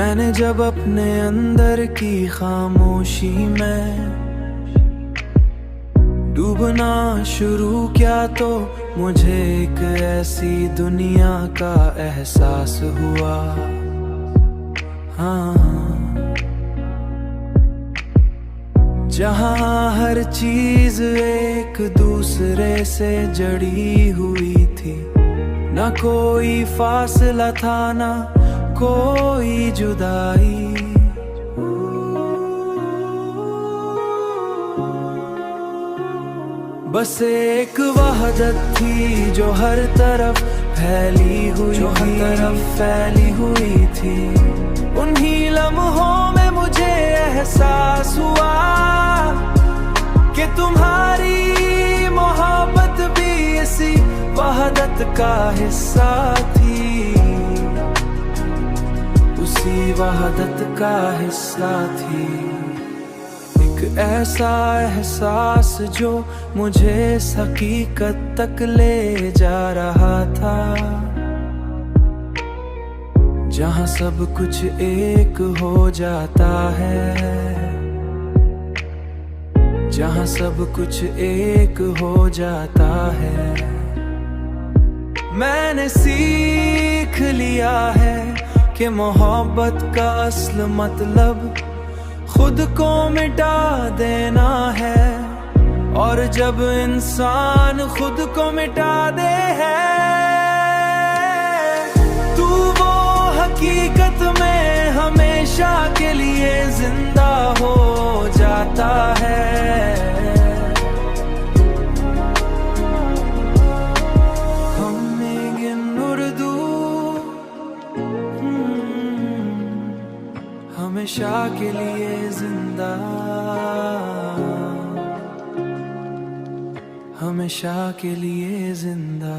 मैंने जब अपने अंदर की खामोशी में डूबना शुरू किया तो मुझे एक ऐसी दुनिया का एहसास हुआ। हाँ, जहाँ हर चीज एक दूसरे से जड़ी हुई थी, ना कोई फासला था ना कोई जुदाई। बस एक वहदत थी जो हर तरफ फैली हुई थी। उन्हीं लम्हों में मुझे एहसास हुआ कि तुम्हारी मोहब्बत भी इसी वहदत का हिस्सा थी, उसी वहदत का हिस्सा थी। एक ऐसा एहसास जो मुझे इस हकीकत तक ले जा रहा था, जहाँ सब कुछ एक हो जाता है, जहाँ सब कुछ एक हो जाता है। मैंने सीख लिया है कि मोहब्बत का असल मतलब खुद को मिटा देना है, और जब इंसान खुद को मिटा दे है तू वो हकीकत में हमेशा के लिए जिंदा हो जाता है। हमेशा के लिए जिंदा, हमेशा के लिए जिंदा।